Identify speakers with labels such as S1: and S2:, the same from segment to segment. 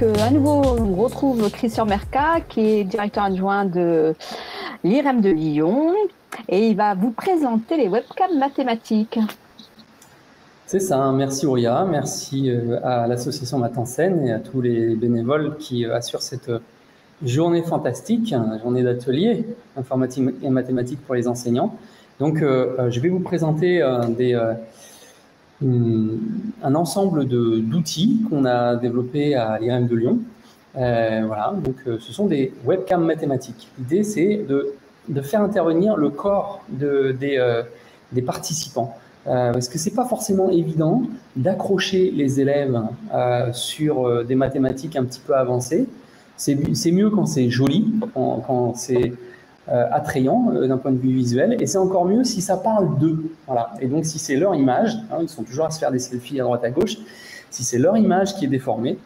S1: Donc, à nouveau, on retrouve Christian Mercat, qui est directeur adjoint de l'IREM de Lyon, et il va vous présenter les webcams mathématiques.
S2: C'est ça, hein. Merci Auria, merci à l'association Math en Seine et à tous les bénévoles qui assurent cette journée fantastique, une journée d'atelier informatique et mathématiques pour les enseignants. Donc, je vais vous présenter un ensemble d'outils qu'on a développés à l'IREM de Lyon. Voilà, donc ce sont des webcams mathématiques. L'idée, c'est de faire intervenir le corps des participants. Parce que c'est pas forcément évident d'accrocher les élèves sur des mathématiques un petit peu avancées. C'est mieux quand c'est joli, quand c'est attrayant d'un point de vue visuel, et c'est encore mieux si ça parle d'eux. Voilà. Et donc si c'est leur image, hein, ils sont toujours à se faire des selfies à droite à gauche, si c'est leur image qui est déformée,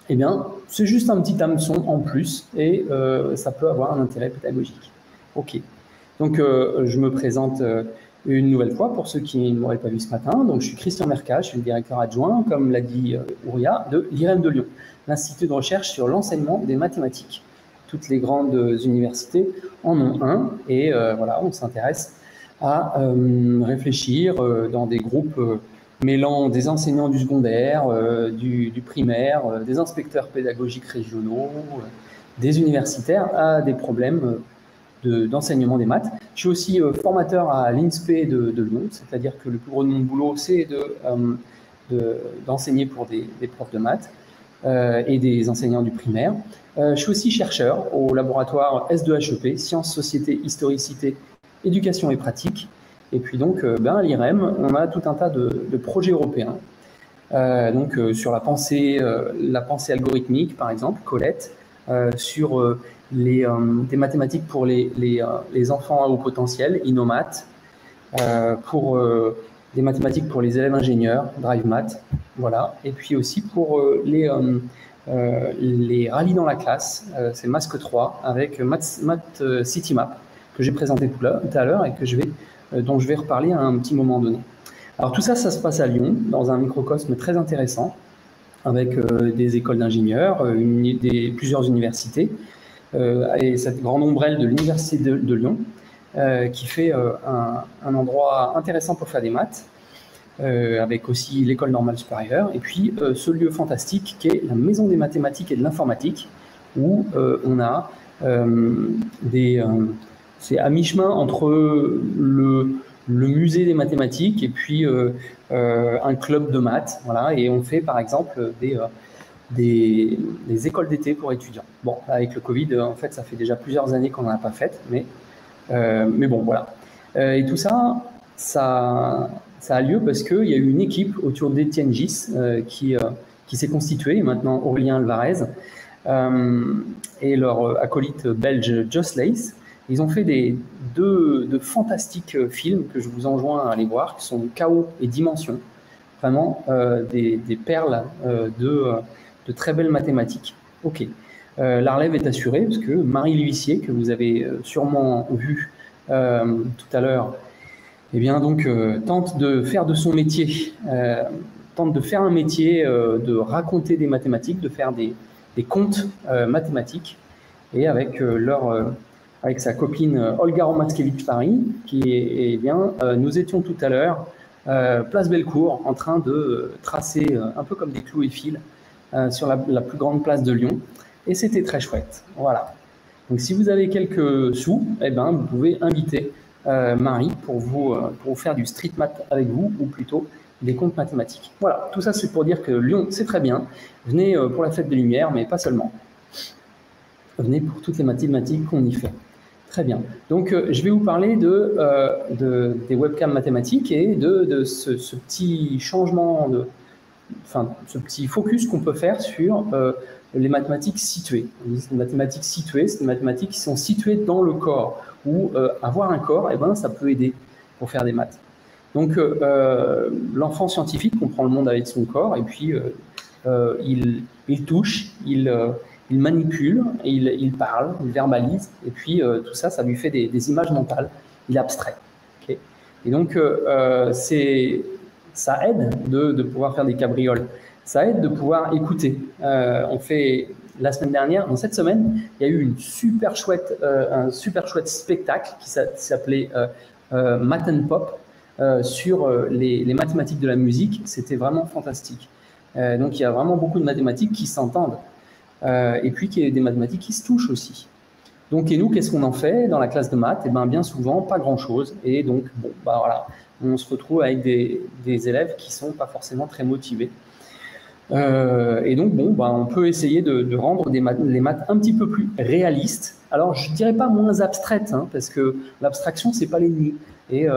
S2: eh bien c'est juste un petit hameçon en plus, et ça peut avoir un intérêt pédagogique. Ok. Donc je me présente une nouvelle fois pour ceux qui ne m'auraient pas vu ce matin. Donc je suis Christian Mercat, je suis le directeur adjoint, comme l'a dit Ouria, de l'IREM de Lyon, l'Institut de recherche sur l'enseignement des mathématiques. Toutes les grandes universités en ont un, et voilà, on s'intéresse à réfléchir dans des groupes mêlant des enseignants du secondaire, du primaire, des inspecteurs pédagogiques régionaux, des universitaires à des problèmes d'enseignement des maths. Je suis aussi formateur à l'INSPE de Lyon, c'est-à-dire que le plus gros de mon boulot, c'est d'enseigner pour des profs de maths et des enseignants du primaire. Je suis aussi chercheur au laboratoire S2HEP, Sciences, Société, Historicité, Éducation et Pratique. Et puis donc, à l'IREM, on a tout un tas de projets européens. Sur la pensée algorithmique, par exemple, Colette, sur des mathématiques pour les enfants à haut potentiel, Inomat, pour des mathématiques pour les élèves ingénieurs, DriveMath, voilà. Et puis aussi pour les rallyes dans la classe, c'est Masque 3 avec Math Citymap que j'ai présenté tout à l'heure et dont je vais reparler à un petit moment donné. Alors tout ça, ça se passe à Lyon, dans un microcosme très intéressant, avec des écoles d'ingénieurs, plusieurs universités, et cette grande ombrelle de l'Université de Lyon, qui fait un endroit intéressant pour faire des maths, avec aussi l'école normale supérieure, et puis ce lieu fantastique qui est la Maison des mathématiques et de l'informatique, où on a c'est à mi-chemin entre le musée des mathématiques et puis un club de maths, voilà, et on fait par exemple des écoles d'été pour étudiants. Bon, avec le Covid, en fait, ça fait déjà plusieurs années qu'on n'en a pas fait, mais bon, voilà. Et tout ça, ça a lieu parce qu'il y a eu une équipe autour d'Étienne Gis qui s'est constituée, et maintenant Aurélien Alvarez, et leur acolyte belge Joss Leys. Ils ont fait deux fantastiques films que je vous enjoins à aller voir, qui sont Chaos et Dimension. Vraiment des perles de très belles mathématiques. Ok. La relève est assurée parce que Marie L'Huissier, que vous avez sûrement vu tout à l'heure, eh bien donc tente de faire de son métier, tente de faire un métier de raconter des mathématiques, de faire des contes mathématiques, et avec avec sa copine Olga Romatzkevitch-Paris, nous étions tout à l'heure place Bellecour, en train de tracer un peu comme des clous et fils sur la plus grande place de Lyon, et c'était très chouette. Voilà. Donc si vous avez quelques sous, eh ben, vous pouvez inviter Marie pour vous faire du street math avec vous, ou plutôt des comptes mathématiques. Voilà, tout ça c'est pour dire que Lyon c'est très bien. Venez pour la fête des Lumières, mais pas seulement. Venez pour toutes les mathématiques qu'on y fait. Très bien. Donc, je vais vous parler des webcams mathématiques et de ce petit changement, ce petit focus qu'on peut faire sur les mathématiques situées. On dit les mathématiques situées, c'est des mathématiques qui sont situées dans le corps, où avoir un corps, eh ben, ça peut aider pour faire des maths. Donc, l'enfant scientifique comprend le monde avec son corps, et puis il touche, il manipule, il parle, il verbalise, et puis tout ça, ça lui fait des images mentales, il abstrait. Okay, et donc, ça aide de pouvoir faire des cabrioles ça aide de pouvoir écouter. On fait la semaine dernière, dans cette semaine, il y a eu un super chouette spectacle qui s'appelait Math and Pop sur les mathématiques de la musique. C'était vraiment fantastique. Donc il y a vraiment beaucoup de mathématiques qui s'entendent et puis qu'il y a des mathématiques qui se touchent aussi. Donc, et nous, qu'est-ce qu'on en fait dans la classe de maths? Eh bien, bien souvent, pas grand-chose. Et donc, bon, bah voilà, on se retrouve avec des élèves qui sont pas forcément très motivés. Et donc, bon, bah, on peut essayer de rendre les maths un petit peu plus réalistes. Alors, je dirais pas moins abstraites, hein, parce que l'abstraction, c'est pas l'ennemi. Et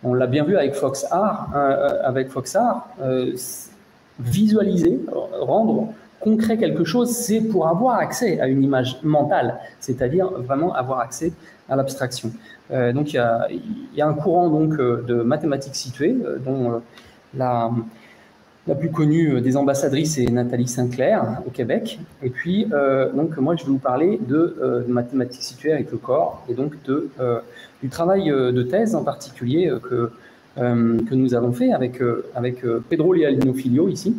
S2: on l'a bien vu avec Foxart, visualiser, rendre concret quelque chose, c'est pour avoir accès à une image mentale, c'est-à-dire vraiment avoir accès à l'abstraction. Donc il y a un courant donc de mathématiques situées, dont la plus connue des ambassadrices est Nathalie Sinclair au Québec. Et puis donc moi je vais vous parler de mathématiques situées avec le corps et donc du travail de thèse en particulier que nous avons fait avec Pedro Lealino Filho ici.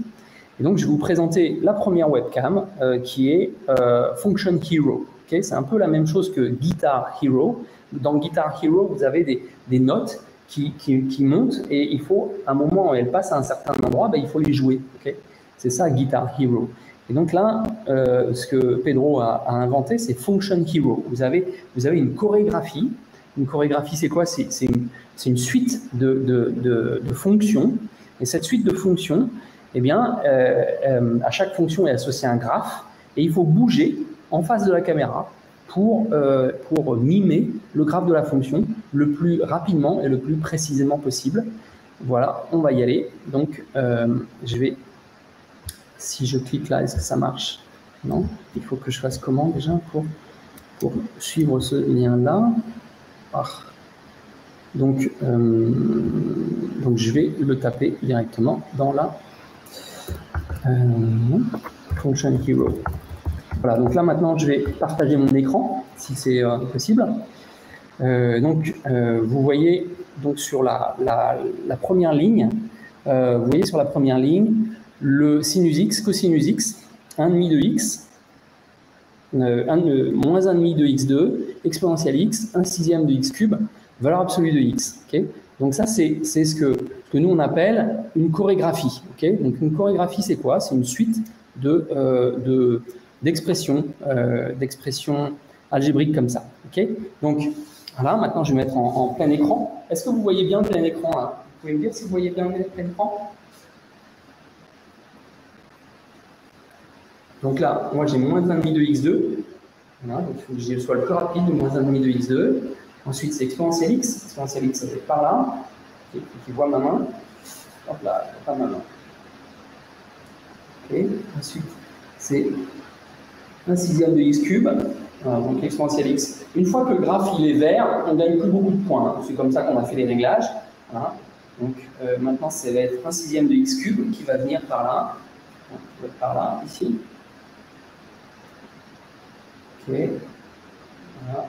S2: Et donc, je vais vous présenter la première webcam qui est Function Hero. Okay, c'est un peu la même chose que Guitar Hero. Dans Guitar Hero, vous avez des notes qui montent et il faut, à un moment où elles passent à un certain endroit, ben, il faut les jouer. Okay, c'est ça, Guitar Hero. Et donc là, ce que Pedro a inventé, c'est Function Hero. Vous avez une chorégraphie. Une chorégraphie, c'est quoi? C'est une suite de fonctions. Et cette suite de fonctions, eh bien, à chaque fonction est associé un graphe et il faut bouger en face de la caméra pour mimer le graphe de la fonction le plus rapidement et le plus précisément possible. Voilà, on va y aller. Donc, si je clique là, est-ce que ça marche? Non, il faut que je fasse comment déjà pour suivre ce lien-là. Donc, je vais le taper directement dans la Function Hero. Voilà, donc là maintenant je vais partager mon écran si c'est possible. Vous voyez donc sur la première ligne, le sinus x, cosinus x, 1,5 de x, moins 1,5 de x2, exponentielle x, 1/6 de x cube, valeur absolue de x. Okay, donc ça, c'est ce que nous, on appelle une chorégraphie. Okay, donc une chorégraphie, c'est quoi? C'est une suite d'expressions algébriques comme ça. Okay, donc, voilà, maintenant, je vais mettre en plein écran. Est-ce que vous voyez bien le plein écran là? Vous pouvez me dire si vous voyez bien le plein écran? Donc là, moi, j'ai moins 1,5 de x2. Voilà, donc il faut que je sois le plus rapide de moins 1,5 de x2. Ensuite, c'est exponentielle x. Exponentielle x, ça va être par là. Okay, qui voit ma main. Hop là, pas ma main. Okay. Ensuite, c'est 1/6 de x cube. Voilà, donc exponentielle x. Une fois que le graphe il est vert, on ne gagne plus beaucoup de points. C'est comme ça qu'on a fait les réglages. Voilà. Donc maintenant, ça va être 1/6 de x cube qui va venir par là. Donc, par là, ici. Ok. Voilà.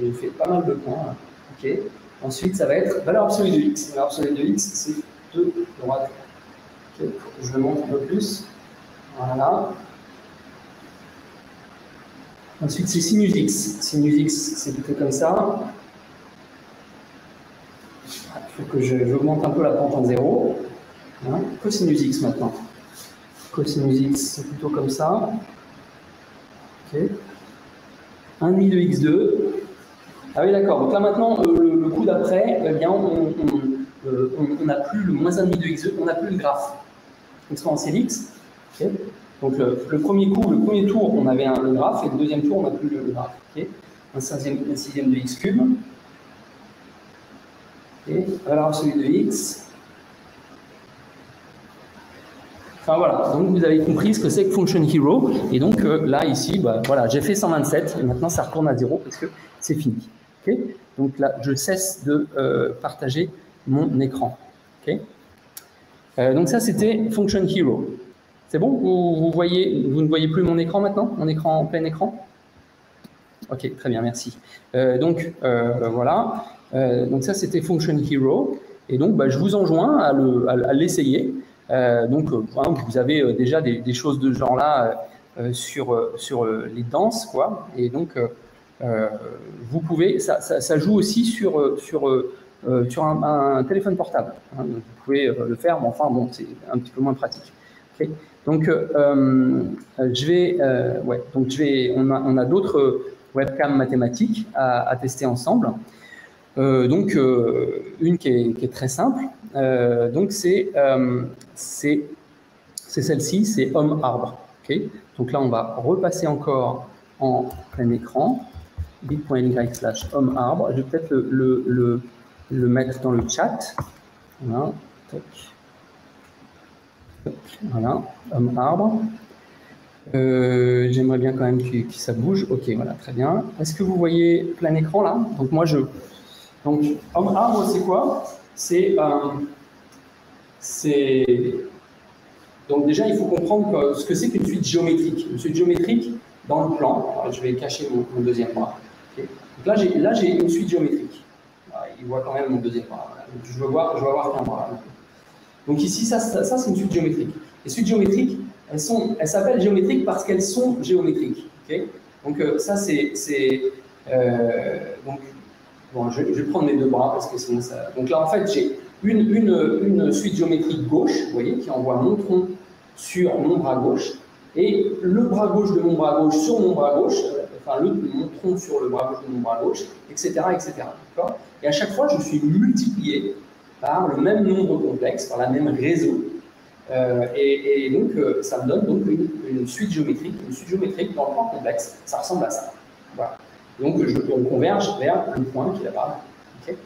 S2: Il fait pas mal de points. Là. Ok. Ensuite, ça va être valeur absolue de x. Valeur absolue de x, c'est 2 droite. Ok. Je le montre un peu plus. Voilà. Ensuite, c'est sinus x. Sinus x, c'est plutôt comme ça. Il faut que j'augmente un peu la pente en 0. Hein. Cosinus x maintenant. Cosinus x, c'est plutôt comme ça. Ok. 1,5 de x2. Ah oui, d'accord. Donc là, maintenant, le coup d'après, eh bien, on n'a plus le moins 1,5 de x2, on n'a plus le graphe. Exponentielle x. Okay. Donc le premier tour, on avait le graphe, et le deuxième tour, on n'a plus le graphe. Okay. 1/6 de x cube. Okay. Valeur absolue de x. Enfin voilà, donc vous avez compris ce que c'est que Function Hero. Et donc là, ici, bah, voilà, j'ai fait 127 et maintenant ça retourne à 0 parce que c'est fini. Okay, donc là, je cesse de partager mon écran. Okay, donc ça, c'était Function Hero. C'est bon? Vous ne voyez plus mon écran maintenant? Mon écran en plein écran? Ok, très bien, merci. Voilà. Donc ça, c'était Function Hero. Et donc, bah, je vous enjoins à l'essayer. Vous avez déjà des choses de ce genre-là sur les danses, quoi. Et donc, vous pouvez, ça joue aussi sur un téléphone portable. Hein. Vous pouvez le faire, mais enfin, bon, c'est un petit peu moins pratique. Okay. Donc, on a d'autres webcams mathématiques à tester ensemble. Une qui est très simple. C'est celle-ci, c'est homme-arbre. Okay. Donc là, on va repasser encore en plein écran. bit.ly/homme-arbre. Je vais peut-être le mettre dans le chat. Voilà. Voilà, homme-arbre. J'aimerais bien quand même que ça bouge. Ok, voilà, très bien. Est-ce que vous voyez plein écran là? Donc homme-arbre, c'est quoi? Donc déjà, il faut comprendre ce que c'est qu'une suite géométrique. Une suite géométrique, dans le plan, alors, je vais cacher mon deuxième bras. Okay. Donc là, j'ai une suite géométrique. Alors, il voit quand même mon deuxième bras. Voilà. Donc, je vais voir qu'un bras. Donc ici, ça c'est une suite géométrique. Les suites géométriques, elles s'appellent géométriques parce qu'elles sont géométriques. Okay. Donc ça, je vais prendre mes deux bras parce que sinon ça... Donc là, en fait, j'ai une suite géométrique gauche, vous voyez, qui envoie mon tronc sur mon bras gauche, et le bras gauche de mon bras gauche sur mon bras gauche, enfin mon tronc sur le bras gauche de mon bras gauche, etc. Et à chaque fois, je suis multiplié par le même nombre complexe, par la même réseau. Donc, ça me donne donc une suite géométrique. Une suite géométrique dans le plan complexe, ça ressemble à ça. Voilà. Donc, on converge vers un point qui est là-bas. Okay.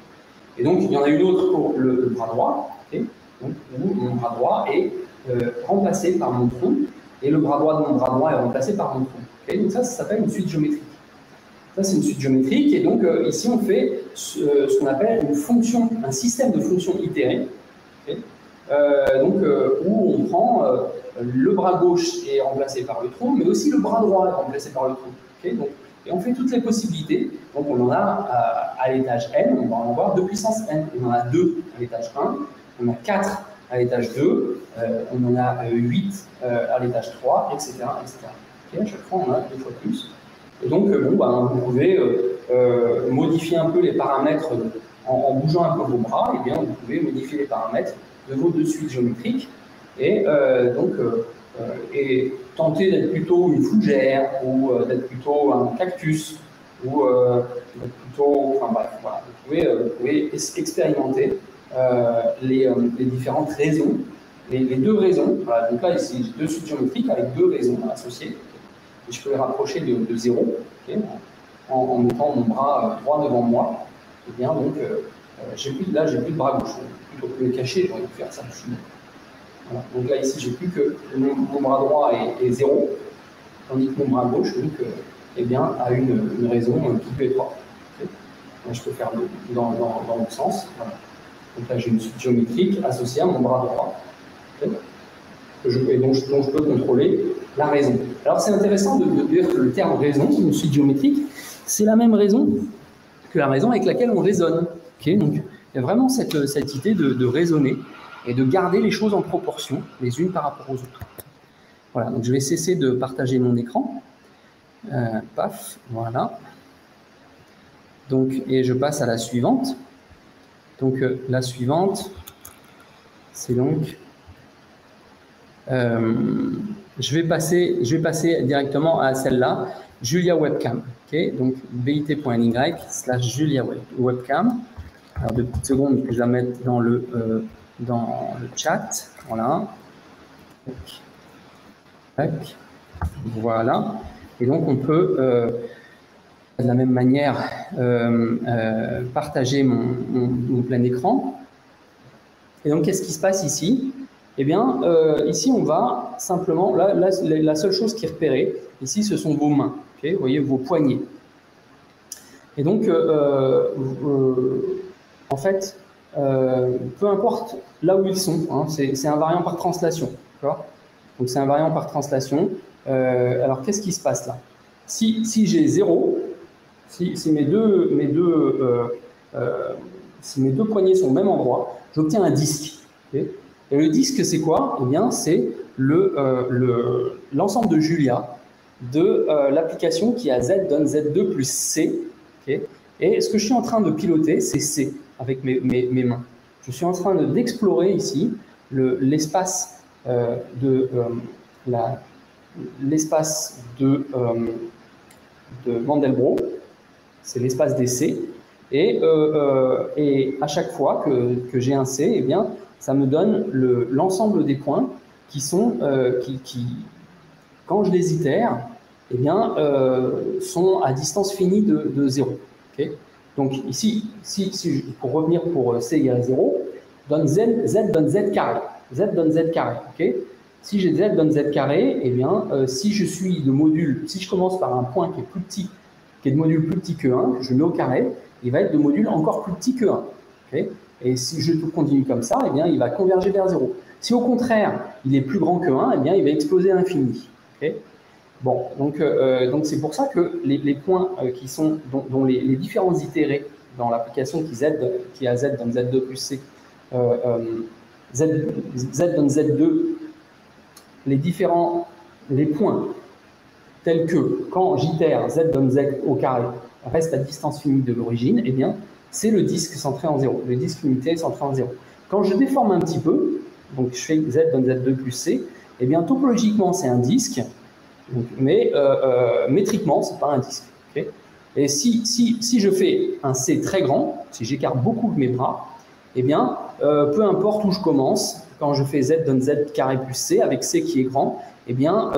S2: Et donc, il y en a une autre pour le bras droit, okay. Donc, où mon bras droit est remplacé par mon tronc, et le bras droit de mon bras droit est remplacé par mon tronc. Okay. Donc, ça s'appelle une suite géométrique. Ça, c'est une suite géométrique, et donc ici, on fait ce qu'on appelle une fonction, un système de fonctions itérées, okay. Où on prend le bras gauche est remplacé par le tronc, mais aussi le bras droit est remplacé par le tronc. Okay. Donc, et on fait toutes les possibilités. Donc, on en a à l'étage n, on va en avoir 2 puissance n. On en a 2 à l'étage 1, on a 4 à l'étage 2, on en a 8 à l'étage 3, etc. Okay. À chaque fois, on a 2 fois plus. Et donc, vous pouvez modifier un peu les paramètres en bougeant un peu vos bras. Et bien, vous pouvez modifier les paramètres de vos deux suites géométriques et tenter d'être plutôt une fougère ou d'être plutôt un cactus ou d'être plutôt. Enfin bref, voilà. Vous pouvez expérimenter les différentes raisons, les deux raisons. Voilà. Donc là, ici, j'ai deux suites géométriques avec deux raisons associées. Et je peux les rapprocher de 0, okay, en mettant mon bras droit devant moi. Et bien, donc, j'ai plus de bras gauche. Plutôt que de le cacher, j'aurais pu faire ça dessus. Voilà. Donc là, ici, j'ai plus que mon bras droit est 0, tandis que mon bras gauche, donc, a une raison qui peut être 3. Okay. Je peux faire dans l'autre sens. Voilà. Donc là, j'ai une suite géométrique associée à mon bras droit. Okay. dont je peux contrôler la raison. Alors c'est intéressant de dire que le terme raison, une suite géométrique, c'est la même raison que la raison avec laquelle on raisonne. Okay, donc il y a vraiment cette idée de raisonner et de garder les choses en proportion, les unes par rapport aux autres. Voilà, donc je vais cesser de partager mon écran. Paf, voilà. Donc, et je passe à la suivante. Donc la suivante, c'est donc... je vais passer directement à celle-là, Julia Webcam. Okay, donc bit.ly/Julia Webcam. Alors 2 petites secondes que je la mette dans le chat. Voilà. Voilà. Et donc on peut de la même manière partager mon plein écran. Et donc qu'est-ce qui se passe ici? Eh bien, ici, on va simplement... Là, la seule chose qui est repérée, ici, ce sont vos mains. Okay, vous voyez, vos poignets. Et donc, en fait, peu importe là où ils sont, hein, c'est invariant par translation. Donc, c'est invariant par translation. Alors, qu'est-ce qui se passe là? Si j'ai 0, si mes deux poignets sont au même endroit, j'obtiens un disque. Okay. Et le disque, c'est quoi? Eh bien, c'est l'ensemble de Julia de l'application qui a Z donne Z2 plus C. Okay, et ce que je suis en train de piloter, c'est C avec mes mains. Je suis en train d'explorer ici l'espace l'espace de Mandelbrot, c'est l'espace des C, et à chaque fois que j'ai un C, eh bien, ça me donne l'ensemble des points qui sont, quand je les itère, eh bien, sont à distance finie de 0. Okay, donc ici, pour revenir pour C égale 0, donne Z donne Z carré. Z donne Z carré. Okay, si j'ai Z donne Z carré, eh bien, si je commence par un point qui est plus petit, qui est de module plus petit que 1, je mets au carré, il va être de module encore plus petit que 1. Okay, et si je continue comme ça, eh bien, il va converger vers 0. Si au contraire, il est plus grand que 1, eh bien, il va exploser à l'infini. Okay, bon, donc c'est pour ça que les points dont les différents itérés dans l'application qui a Z donne Z2 plus C, Z donne Z2, les points tels que quand j'itère Z donne Z au carré reste à distance finie de l'origine, eh bien, c'est le disque centré en 0, le disque unité centré en 0. Quand je déforme un petit peu, donc je fais Z donne Z2 plus C, eh bien, topologiquement, c'est un disque, donc, mais métriquement, ce n'est pas un disque. Okay, et si je fais un C très grand, si j'écarte beaucoup mes bras, eh bien, peu importe où je commence, quand je fais Z donne Z carré plus C, avec C qui est grand, eh bien,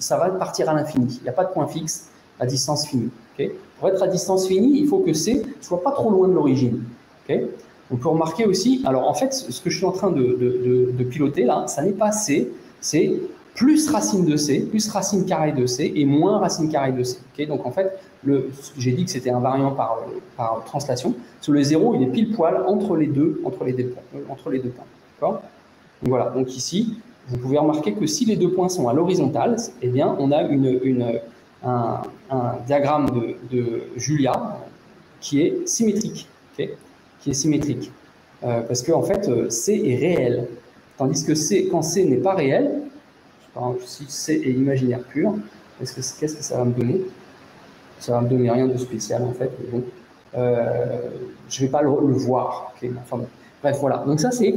S2: ça va partir à l'infini. Il n'y a pas de point fixe à distance finie. Okay, pour être à distance finie, il faut que C ne soit pas trop loin de l'origine. Okay, on peut remarquer aussi, alors en fait, ce que je suis en train de piloter là, ça n'est pas C, c'est plus racine de C, plus racine carrée de C et moins racine carrée de C. Okay, donc en fait, j'ai dit que c'était invariant par translation. Sur le 0, il est pile poil entre les deux points. D'accord ? Donc voilà, donc ici, vous pouvez remarquer que si les deux points sont à l'horizontale, eh bien, on a un diagramme de Julia qui est symétrique. Okay, qui est symétrique. Parce qu'en fait, C est réel. Tandis que quand C n'est pas réel, si C est imaginaire pur, qu'est-ce que ça va me donner? Ça va me donner rien de spécial en fait. Mais bon, je ne vais pas le voir. Okay, enfin, bon. Bref, voilà. Donc ça, c'est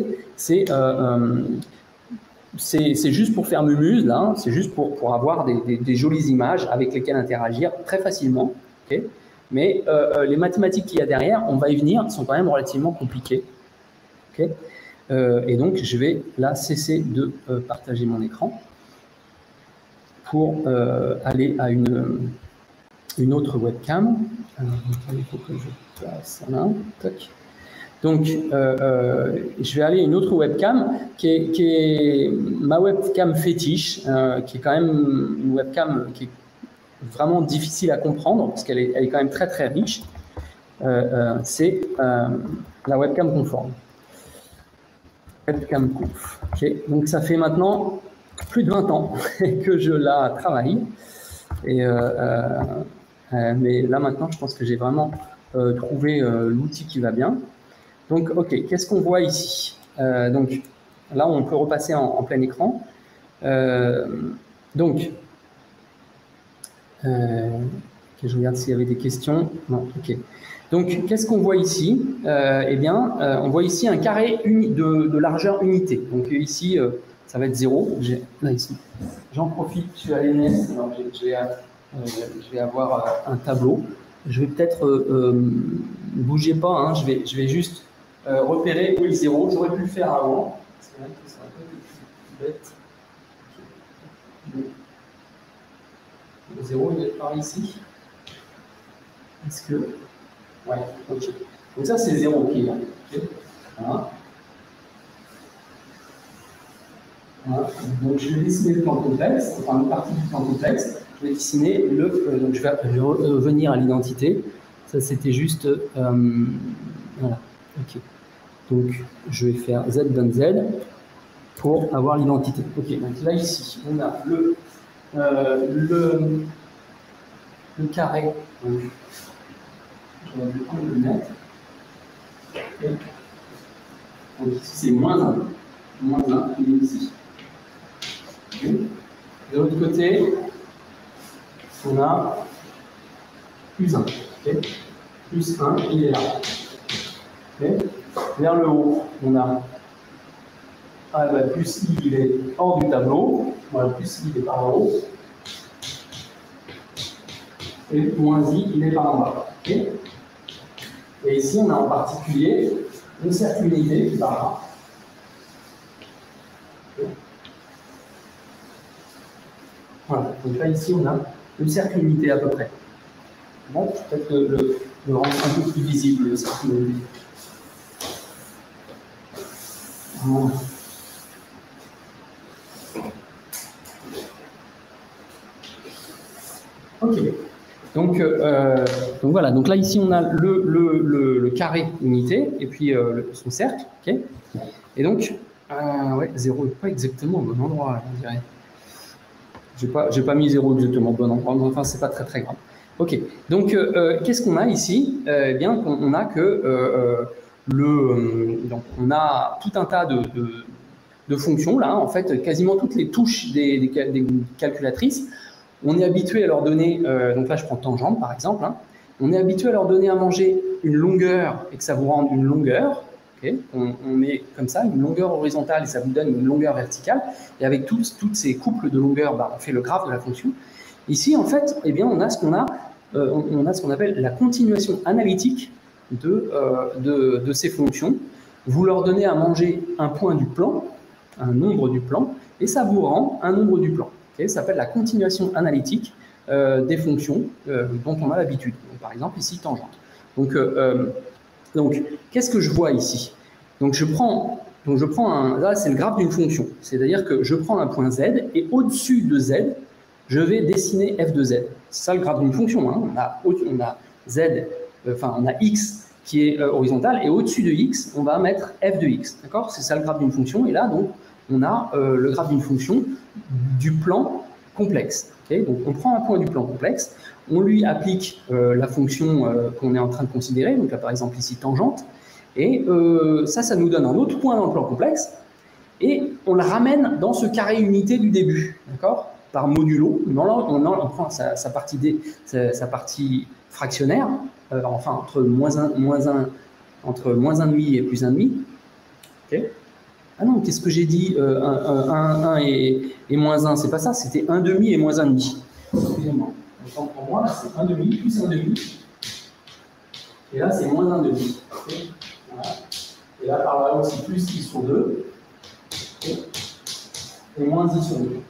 S2: juste pour faire mumuse, là. Hein. C'est juste pour avoir des jolies images avec lesquelles interagir très facilement. Okay, mais les mathématiques qu'il y a derrière, on va y venir, sont quand même relativement compliquées. Okay, et donc, je vais là cesser de partager mon écran pour aller à une autre webcam. Alors, il faut que je passe là. Tac. Donc, je vais aller à une autre webcam qui est ma webcam fétiche, qui est quand même une webcam qui est vraiment difficile à comprendre parce qu'elle est quand même très très riche. C'est la webcam conforme. Webcam conf. Okay. Donc, ça fait maintenant plus de 20 ans que je la travaille. Et, mais là maintenant, je pense que j'ai vraiment trouvé l'outil qui va bien. Donc, ok, qu'est-ce qu'on voit ici? Donc, là, on peut repasser en plein écran. Donc, je regarde s'il y avait des questions. Non, ok. Donc, qu'est-ce qu'on voit ici? Eh bien, on voit ici un carré de largeur unité. Donc, ici, ça va être 0. Là, ici, j'en profite, je suis à l'ENS, alors je vais avoir un tableau. Je vais peut-être, bougez pas, hein, je vais juste repérer où est le 0. J'aurais pu le faire avant. C'est vrai que c'est un peu bête. Le 0, il va être par ici. Est-ce que... Ouais, ok. Donc ça, c'est 0 qui est là. Okay. Voilà. Voilà. Donc je vais dessiner le plan complexe, enfin une partie du plan complexe. Je vais dessiner donc je vais revenir à l'identité. Ça, c'était juste... voilà. Ok. Donc je vais faire Z donne Z pour avoir l'identité. Ok, donc là, ici, on a le carré. Donc, je vais le mettre. Okay. Donc ici, c'est moins 1. moins 1, il est ici. Okay. De l'autre côté, on a plus 1. Okay. Plus 1, il est là. Okay. Vers le haut, on a plus I, il est hors du tableau. Voilà, plus I, il est par en haut. Et moins I, il est par en bas. Okay. Et ici, on a en particulier une cercle unité par là. Okay. Voilà, donc là, ici, on a le cercle unité à peu près. Bon, peut-être le rendre un peu plus visible, le cercle unité. Voilà. Ok. Donc voilà, donc là ici on a le carré unité et puis son cercle, ok. Et donc, ouais, 0 n'est pas exactement au bon endroit, là, on dirait. J'ai pas mis 0 exactement au bon endroit, mais enfin c'est pas très très grave. Ok, donc qu'est-ce qu'on a ici? Eh bien, on a que donc on a tout un tas de fonctions là, en fait, quasiment toutes les touches des calculatrices. On est habitué à leur donner, donc là je prends tangente par exemple, hein, on est habitué à leur donner à manger une longueur et que ça vous rende une longueur. Okay. On met comme ça une longueur horizontale et ça vous donne une longueur verticale. Et avec toutes ces couples de longueurs, on fait le graphe de la fonction. Ici, en fait, eh bien, on a ce qu'on appelle la continuation analytique de ces fonctions. Vous leur donnez à manger un point du plan, un nombre du plan, et ça vous rend un nombre du plan. Okay, ça s'appelle la continuation analytique des fonctions dont on a l'habitude. Par exemple, ici, tangente. Donc qu'est-ce que je vois ici? Donc, je prends là, c'est le graphe d'une fonction. C'est-à-dire que je prends un point Z et au-dessus de Z, je vais dessiner f de Z. C'est ça le graphe d'une fonction. Hein. On a Z, on a X qui est horizontal et au-dessus de X, on va mettre f de X. D'accord? C'est ça le graphe d'une fonction. Et là, donc, on a le graphe d'une fonction du plan complexe. Okay, donc on prend un point du plan complexe, on lui applique la fonction qu'on est en train de considérer, donc là par exemple ici tangente, et ça nous donne un autre point dans le plan complexe, et on le ramène dans ce carré unité du début, d'accord, par modulo. On prend sa partie fractionnaire, enfin entre moins 1,5 et plus 1,5. Okay. Ah non, qu'est-ce que j'ai dit 1 et moins 1, c'est pas ça, c'était 1,5 et moins 1,5. Excusez-moi. Donc pour moi, là, c'est 1,5 plus 1,5. Et là, c'est moins 1,5. Okay. Voilà. Et là, par là aussi, plus I sur 2. Okay. Et moins I sur 2. Okay.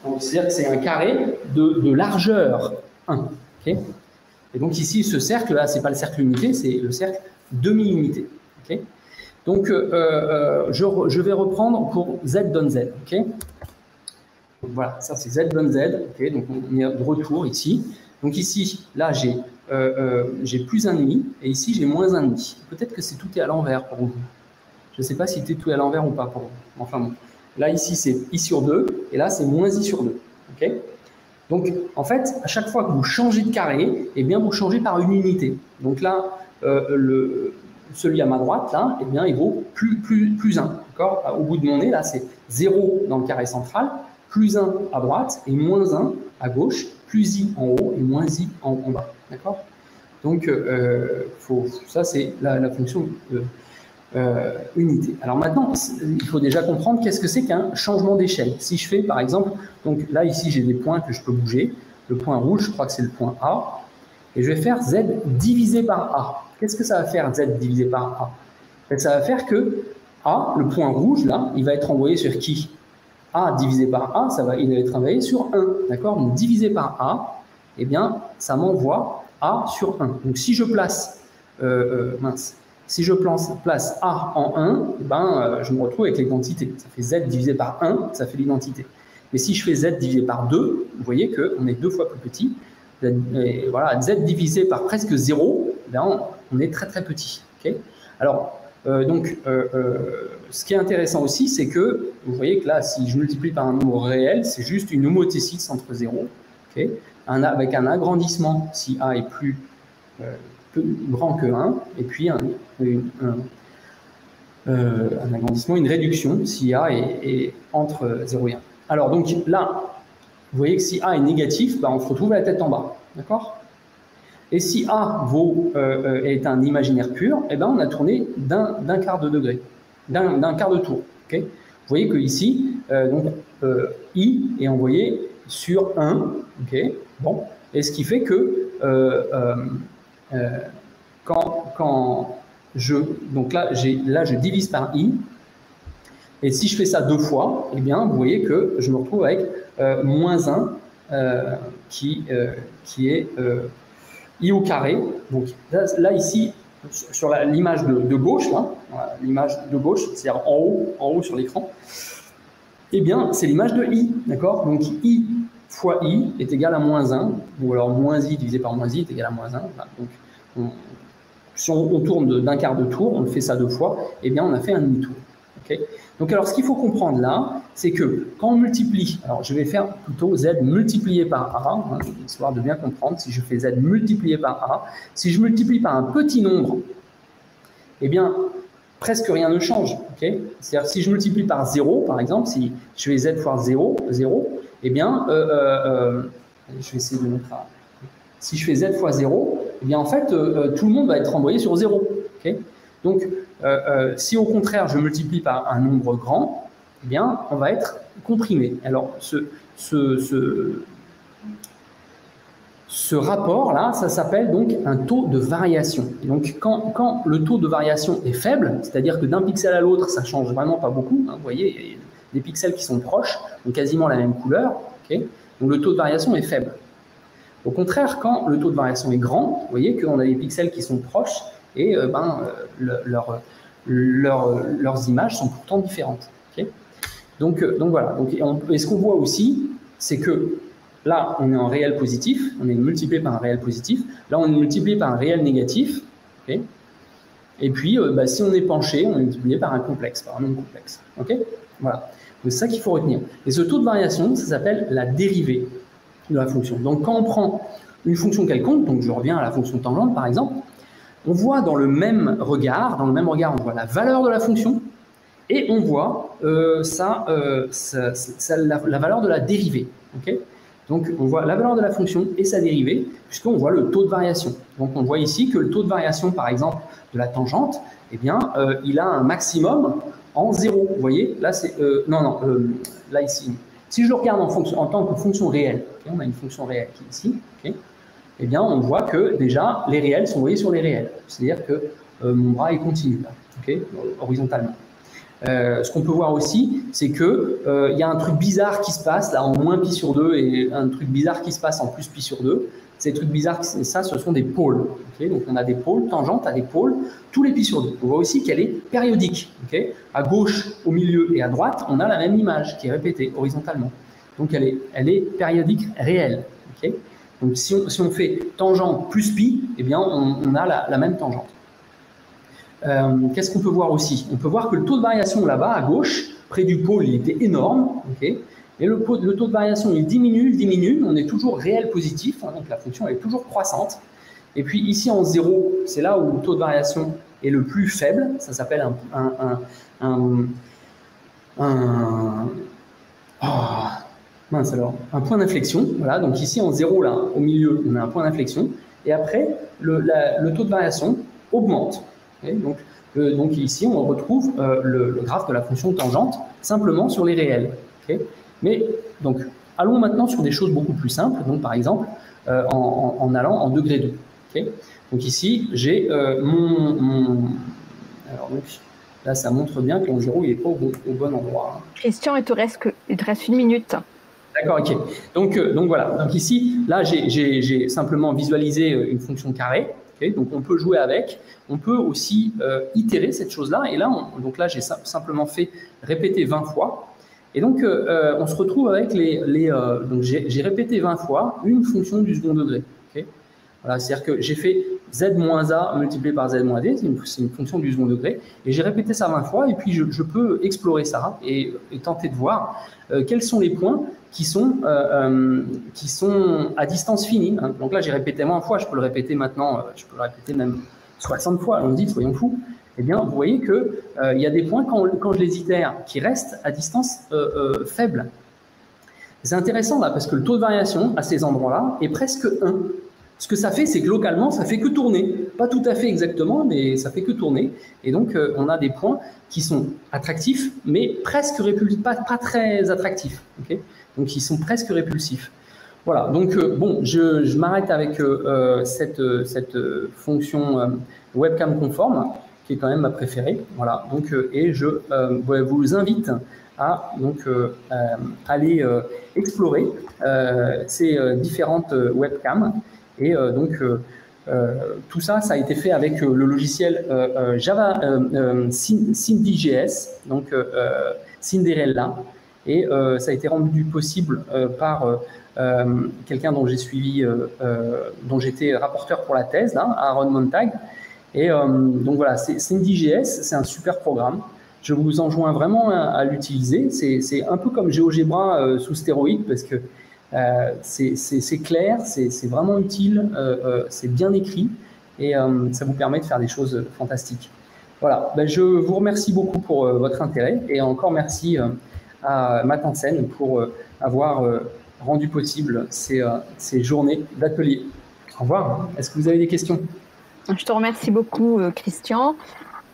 S2: Donc, c'est-à-dire que c'est un carré de largeur 1. Okay. Et donc ici, ce cercle-là, c'est pas le cercle unité, c'est le cercle demi-unité. Okay. Donc, je vais reprendre pour Z donne Z. Okay. Donc, voilà, ça c'est Z donne Z. Okay. Donc, on est de retour ici. Donc, ici, là, j'ai plus 1,5 et ici, j'ai moins 1,5. Peut-être que tout est à l'envers pour vous. Je ne sais pas si tout est à l'envers ou pas pour vous. Enfin bon. Là, ici, c'est I sur 2 et là, c'est moins I sur 2. Okay. Donc, en fait, à chaque fois que vous changez de carré, eh bien, vous changez par une unité. Donc là, celui à ma droite, là, eh bien, il vaut plus 1. Au bout de mon nez, là, c'est 0 dans le carré central, plus 1 à droite et moins 1 à gauche, plus I en haut et moins I en bas. D'accord? Donc, ça, c'est la fonction unité. Alors maintenant, il faut déjà comprendre qu'est-ce que c'est qu'un changement d'échelle. Si je fais, par exemple, donc là, ici, j'ai des points que je peux bouger. Le point rouge, je crois que c'est le point A. Et je vais faire Z divisé par A. Qu'est-ce que ça va faire, Z divisé par A? En fait, ça va faire que A, le point rouge, là, il va être envoyé sur qui? A divisé par A, il va être envoyé sur 1. D'accord? Donc, divisé par A, eh bien, ça m'envoie A sur 1. Donc, si je place... Si je place A en 1, je me retrouve avec l'identité. Ça fait Z divisé par 1, ça fait l'identité. Mais si je fais Z divisé par 2, vous voyez qu'on est 2 fois plus petit. Et voilà, Z divisé par presque 0, on est très très petit. Okay. Alors, ce qui est intéressant aussi, c'est que vous voyez que là, si je multiplie par un nombre réel, c'est juste une homothétie entre 0, okay, avec un agrandissement si A est plus grand que 1, et puis un agrandissement, une réduction si A est entre 0 et 1. Alors donc là, vous voyez que si A est négatif, bah, on se retrouve à la tête en bas, d'accord? Et si A est un imaginaire pur, eh ben on a tourné d'un quart de degré, d'un quart de tour. Okay, vous voyez que ici, I est envoyé sur 1, okay, bon, et ce qui fait que donc là je divise par I, et si je fais ça 2 fois, eh bien vous voyez que je me retrouve avec moins 1 qui est I au carré. Donc là ici, sur l'image de gauche, voilà, l'image de gauche, c'est-à-dire en haut sur l'écran, eh bien c'est l'image de I, d'accord? Donc I fois I est égal à moins 1, ou alors moins I divisé par moins I est égal à moins 1. Voilà. Donc si on tourne d'un quart de tour, on fait ça 2 fois, eh bien on a fait un demi-tour. Okay, donc alors ce qu'il faut comprendre là, c'est que quand on multiplie, alors je vais faire plutôt Z multiplié par A, histoire de bien comprendre, si je fais Z multiplié par A, si je multiplie par un petit nombre, eh bien presque rien ne change. Okay, c'est-à-dire si je multiplie par 0, par exemple, si je fais Z fois 0, eh bien, je vais essayer de mettre ça. Si je fais Z fois 0, eh bien en fait, tout le monde va être envoyé sur 0. Okay, donc, si au contraire je multiplie par un nombre grand, eh bien on va être comprimé. Alors ce rapport-là, ça s'appelle donc un taux de variation. Et donc quand le taux de variation est faible, c'est-à-dire que d'un pixel à l'autre, ça change vraiment pas beaucoup, hein, vous voyez, il y a des pixels qui sont proches, ont quasiment la même couleur, okay, donc le taux de variation est faible. Au contraire, quand le taux de variation est grand, vous voyez qu'on a des pixels qui sont proches, et leurs images sont pourtant différentes. Okay, donc voilà. Et ce qu'on voit aussi, c'est que là, on est en réel positif, on est multiplié par un réel positif. Là, on est multiplié par un réel négatif. Okay, et puis, si on est penché, on est multiplié par un complexe, par un nombre complexe. Okay, voilà. C'est ça qu'il faut retenir. Et ce taux de variation, ça s'appelle la dérivée de la fonction. Donc, quand on prend une fonction quelconque, donc je reviens à la fonction tangente, par exemple, on voit dans le même regard, on voit la valeur de la fonction et on voit la valeur de la dérivée. Okay, donc on voit la valeur de la fonction et sa dérivée, puisqu'on voit le taux de variation. Donc on voit ici que le taux de variation, par exemple, de la tangente, eh bien, il a un maximum en 0. Vous voyez, là c'est là ici. Si je le regarde en tant que fonction réelle, okay, on a une fonction réelle qui est ici. Okay, eh bien, on voit que déjà, les réels sont envoyés sur les réels. C'est-à-dire que mon bras est continu, là, okay, horizontalement. Ce qu'on peut voir aussi, c'est qu'il y a un truc bizarre qui se passe, là, en moins pi sur 2, et un truc bizarre qui se passe en plus pi sur 2. Ces trucs bizarres, ça, ce sont des pôles. Okay, donc, on a des pôles, tangentes à des pôles, tous les pi sur 2. On voit aussi qu'elle est périodique. Okay, à gauche, au milieu et à droite, on a la même image qui est répétée horizontalement. Donc, elle est périodique réelle. Okay, donc, si on fait tangente plus pi, eh bien, on a la même tangente. Qu'est-ce qu'on peut voir aussi? On peut voir que le taux de variation là-bas, à gauche, près du pôle, il était énorme. Okay, et le taux de variation, il diminue. On est toujours réel positif, hein, donc la fonction est toujours croissante. Et puis ici, en 0, c'est là où le taux de variation est le plus faible. Ça s'appelle un point d'inflexion. Voilà, donc ici en 0, là, au milieu, on a un point d'inflexion. Et après, le taux de variation augmente. Okay, donc ici, on retrouve le graphe de la fonction tangente simplement sur les réels. Okay, mais donc, allons maintenant sur des choses beaucoup plus simples. Donc, par exemple, en allant en degré 2. Okay, donc ici, j'ai alors donc, là, ça montre bien que l'en 0, il n'est pas au bon endroit.
S1: Christian, il te reste 1 minute.
S2: D'accord, ok. Donc voilà. Donc ici, là, j'ai simplement visualisé une fonction carrée. Okay, donc on peut jouer avec. On peut aussi itérer cette chose-là. Et là, j'ai simplement fait répéter 20 fois. Et donc, on se retrouve avec donc j'ai répété 20 fois une fonction du second degré. Okay, voilà, c'est-à-dire que j'ai fait z moins a multiplié par z moins d, c'est une fonction du second degré, et j'ai répété ça 20 fois, et puis je peux explorer ça et tenter de voir quels sont les points qui sont à distance finie. Donc là, j'ai répété 20 fois, je peux le répéter maintenant, je peux le répéter même 60 fois, allons-y, soyons fous. eh bien, vous voyez que il y a des points quand je les itère qui restent à distance faible. C'est intéressant là parce que le taux de variation à ces endroits-là est presque 1. Ce que ça fait, c'est que localement, ça fait que tourner. Pas tout à fait exactement, mais ça fait que tourner. Et donc, on a des points qui sont attractifs, mais presque répulsifs, pas très attractifs. Okay, donc, ils sont presque répulsifs. Voilà, donc bon, je m'arrête avec cette fonction webcam conforme, qui est quand même ma préférée. Voilà, donc, et je vous invite à aller explorer ces différentes webcams. Et tout ça, ça a été fait avec le logiciel Java Cindy.js, donc Cinderella, et ça a été rendu possible par quelqu'un dont j'ai suivi, dont j'étais rapporteur pour la thèse, là, Aaron Montag. Et donc voilà, Cindy.js, c'est un super programme. Je vous enjoins vraiment à l'utiliser. C'est un peu comme GeoGebra sous stéroïdes parce que c'est clair, c'est vraiment utile, c'est bien écrit et ça vous permet de faire des choses fantastiques. Voilà, ben, je vous remercie beaucoup pour votre intérêt et encore merci à Matt Hansen pour avoir rendu possible ces journées d'atelier. Au revoir. Est-ce que vous avez des questions?
S1: Je te remercie beaucoup, Christian.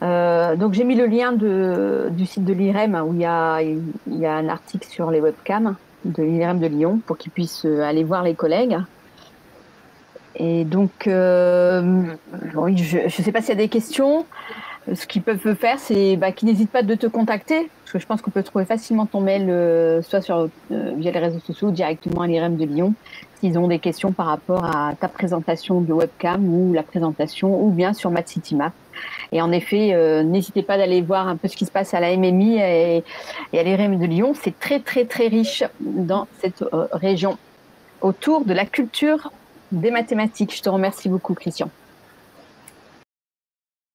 S1: Donc j'ai mis le lien du site de l'IREM où il y a un article sur les webcams de l'IREM de Lyon pour qu'ils puissent aller voir les collègues. Et donc, oui, je ne sais pas s'il y a des questions. Ce qu'ils peuvent faire, c'est qu'ils n'hésitent pas de te contacter, parce que je pense qu'on peut trouver facilement ton mail, soit via les réseaux sociaux ou directement à l'IREM de Lyon, s'ils ont des questions par rapport à ta présentation de webcam ou la présentation, ou bien sur MathCityMap. Et en effet, n'hésitez pas d'aller voir un peu ce qui se passe à la MMI et à l'IREM de Lyon. C'est très, très, très riche dans cette région autour de la culture des mathématiques. Je te remercie beaucoup, Christian.